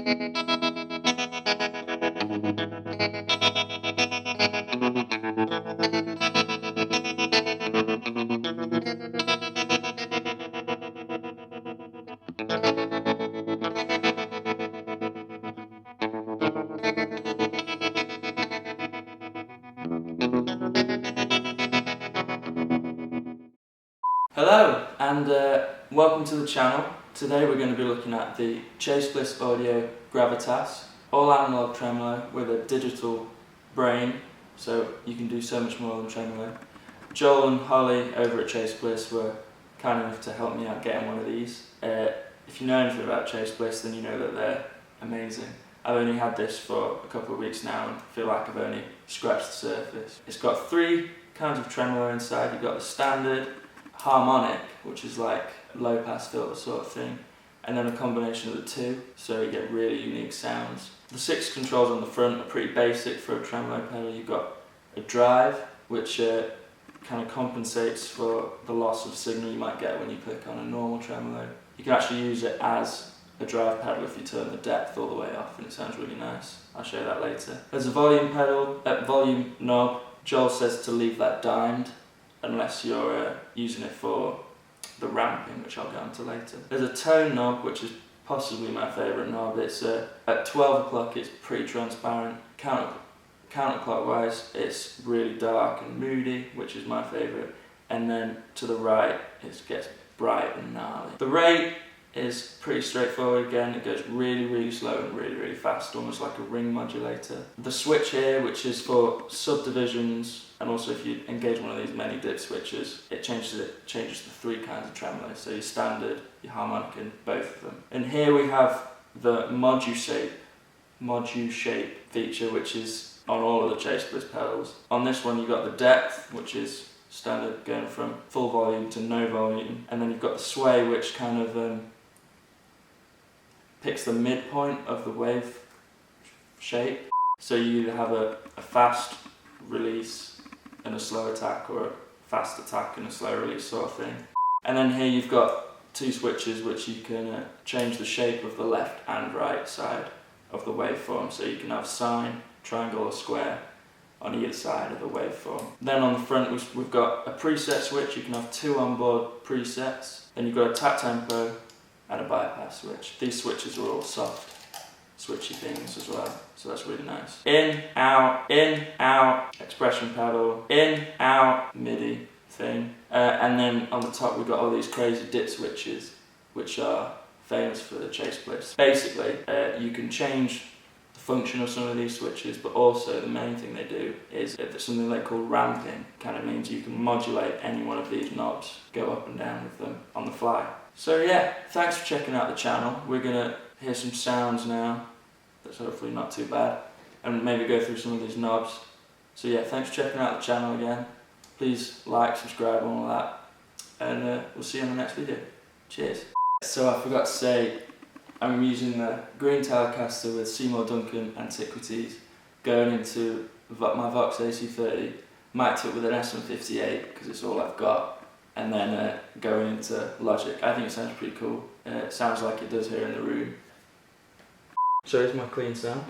Hello and welcome to the channel. Today we're going to be looking at the BLISS AUDIO Gravitas, all analog tremolo with a digital brain, so you can do so much more than tremolo. Joel and Holly over at BLISS were kind enough to help me out getting one of these. If you know anything about BLISS, then you know that they're amazing. I've only had this for a couple of weeks now and feel like I've only scratched the surface. It's got three kinds of tremolo inside. You've got the standard, harmonic, which is like low pass filter sort of thing, and then a combination of the two, so you get really unique sounds. The 6 controls on the front are pretty basic for a tremolo pedal. You've got a drive, which kind of compensates for the loss of signal you might get when you click on a normal tremolo. You can actually use it as a drive pedal if you turn the depth all the way off, and it sounds really nice. I'll show you that later. There's a volume pedal, volume knob. Joel says to leave that dimed unless you're using it for the ramping, which I'll get onto later. There's a tone knob, which is possibly my favourite knob. It's at 12 o'clock it's pretty transparent. Counterclockwise it's really dark and moody, which is my favourite. And then to the right it gets bright and gnarly. The rate is pretty straightforward again. It goes really, really slow and really, really fast, almost like a ring modulator. The switch here, which is for subdivisions, and also if you engage one of these many dip switches, it changes the 3 kinds of tremolo. So your standard, your harmonic, and both of them. And here we have the modu shape feature, which is on all of the BLISS pedals. On this one you've got the depth, which is standard, going from full volume to no volume, and then you've got the sway, which kind of picks the midpoint of the wave shape. So you either have a fast release and a slow attack, or a fast attack and a slow release sort of thing. And then here you've got 2 switches which you can change the shape of the left and right side of the waveform, so you can have sine, triangle or square on either side of the waveform. Then on the front we've got a preset switch. You can have 2 onboard presets. Then you've got a tap tempo and a bypass switch. These switches are all soft switchy things as well, so that's really nice. In, out, expression pedal, in, out, MIDI thing. And then on the top we've got all these crazy dip switches, which are famous for the BLISS. Basically, you can change the function of some of these switches, but also the main thing they do is something they call ramping. Kind of means you can modulate any one of these knobs, go up and down with them on the fly. So yeah, thanks for checking out the channel. We're gonna hear some sounds now that's hopefully not too bad, and maybe go through some of these knobs. So yeah, thanks for checking out the channel again. Please like, subscribe and all that, and we'll see you in the next video. Cheers. So I forgot to say, I'm using the green Telecaster with Seymour Duncan Antiquities, going into my Vox AC30, mic'd up with an SM58 because it's all I've got, and then going into Logic. I think it sounds pretty cool. It sounds like it does here in the room. So here's my clean sound.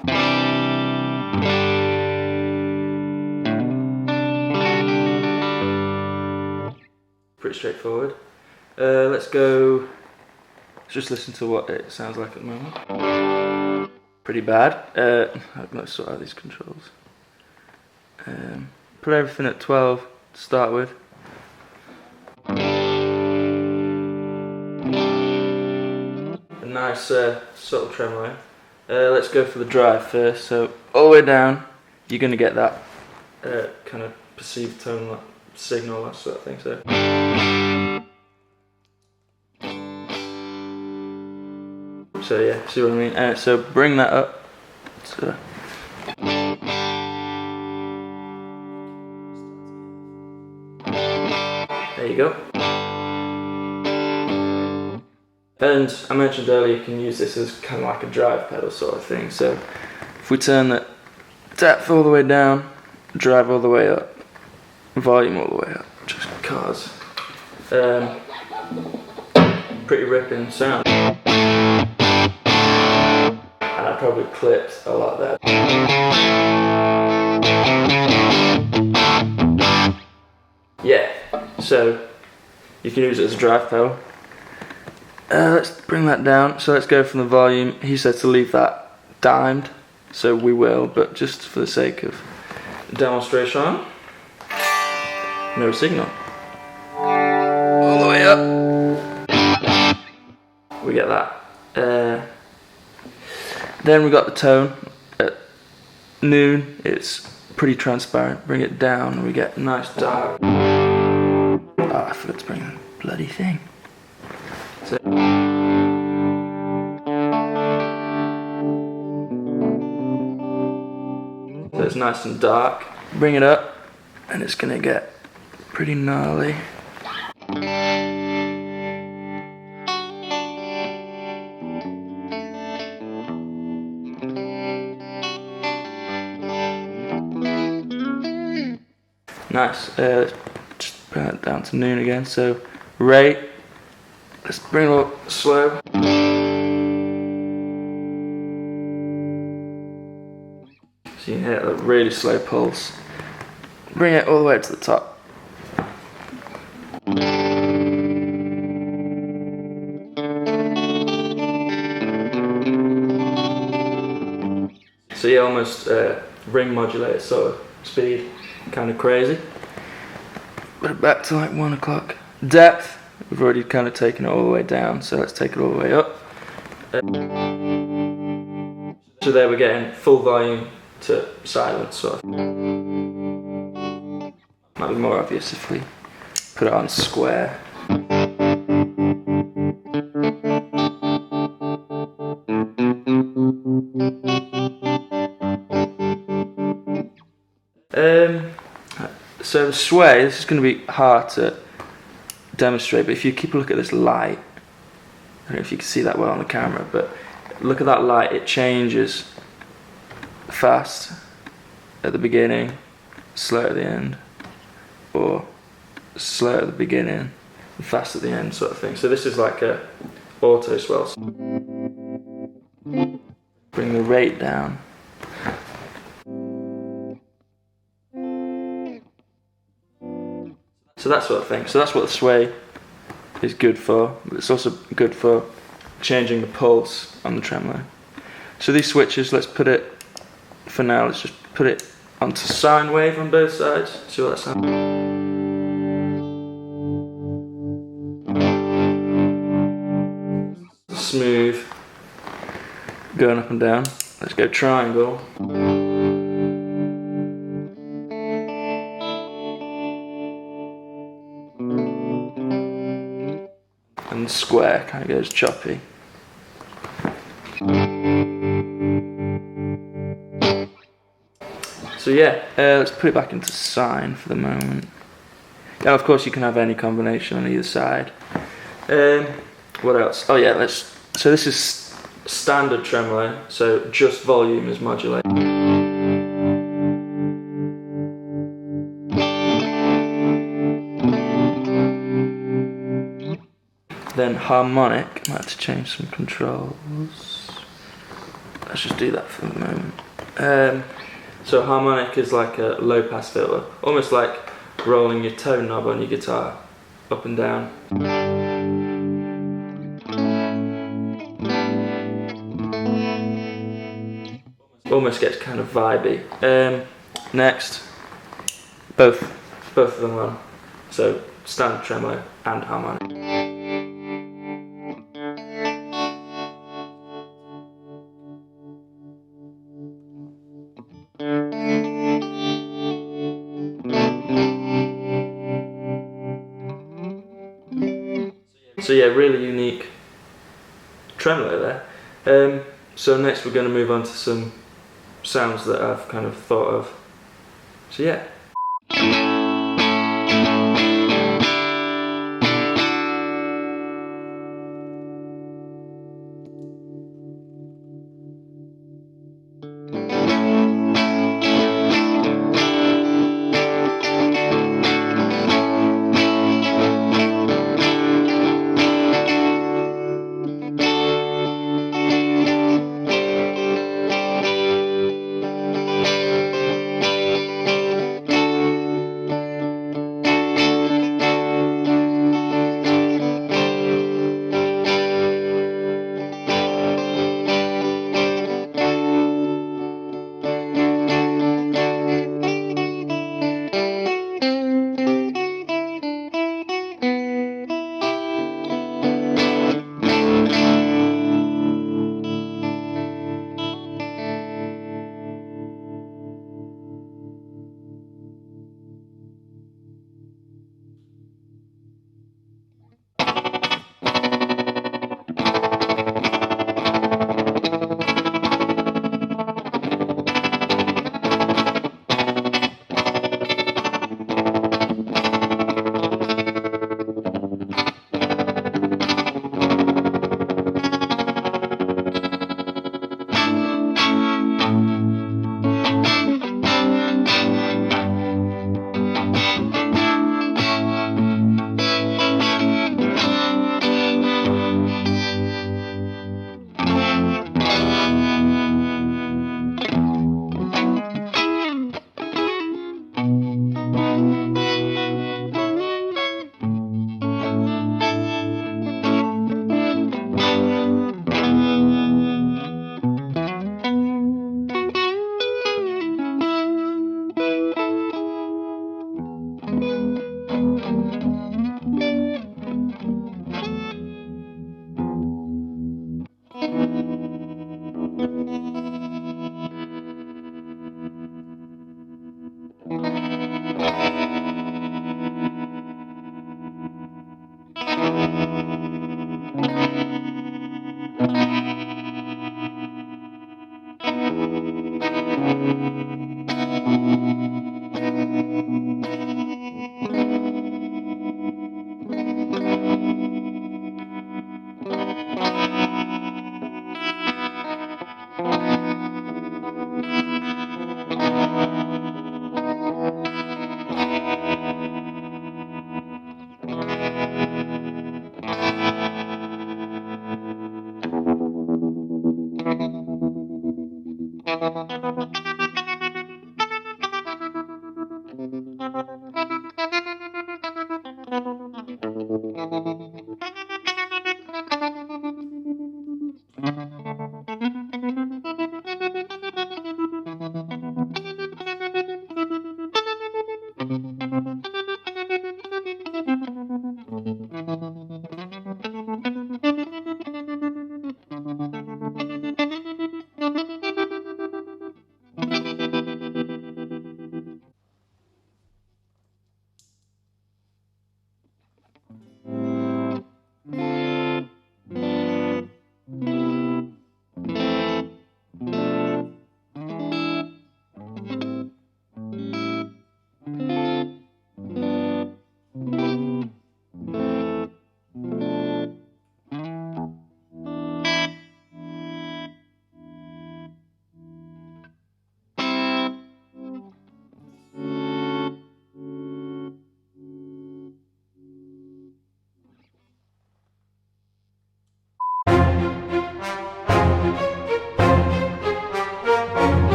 Pretty straightforward. Let's just listen to what it sounds like at the moment. Pretty bad. Let's sort out these controls. Put everything at 12 to start with. A nice subtle tremolo. Let's go for the drive first. So all the way down, you're going to get that kind of perceived tone signal, that sort of thing. So. So yeah, see what I mean? So bring that up. So. There you go. And I mentioned earlier you can use this as kind of like a drive pedal sort of thing. So if we turn the depth all the way down, drive all the way up, volume all the way up, just cause. Pretty ripping sound. And I probably clipped a lot there. Yeah, so you can use it as a drive pedal. Let's bring that down. So let's go from the volume. He said to leave that dimed, so we will, but just for the sake of demonstration, no signal. All the way up. We get that. Then we got the tone. At noon, it's pretty transparent. Bring it down, and we get nice dark. Oh, I forgot to bring the bloody thing. So it's nice and dark. Bring it up, and it's gonna get pretty gnarly. Nice. Just bring it down to noon again. So rate. Let's bring it up slow. So you can hit a really slow pulse. Bring it all the way up to the top. So yeah, almost ring modulator sort of speed, kind of crazy. Put it back to like 1 o'clock. Depth, we've already kind of taken it all the way down, so let's take it all the way up. So there we're getting full volume to silence, sort of. Might be more obvious if we put it on square. So the sway, this is going to be hard to demonstrate, but if you keep a look at this light, I don't know if you can see that well on the camera, but look at that light, it changes fast at the beginning, slow at the end, or slow at the beginning, and fast at the end sort of thing. So this is like a auto swell. Bring the rate down. So that sort of thing. So that's what the sway is good for. But it's also good for changing the pulse on the tremolo. So these switches, let's put it, for now, let's just put it onto sine wave on both sides. See what that sounds like. Smooth, going up and down. Let's go triangle. And square kind of goes choppy. So yeah, let's put it back into sine for the moment. Now of course you can have any combination on either side. What else? Oh yeah, so this is standard tremolo, so just volume is modulated. Then harmonic, might have to change some controls. Let's just do that for the moment. So harmonic is like a low pass filter, almost like rolling your tone knob on your guitar, up and down. Almost gets kind of vibey. Next, both of them on. So standard tremolo and harmonic. So yeah, really unique tremolo there. So next we're going to move on to some sounds that I've kind of thought of. So yeah.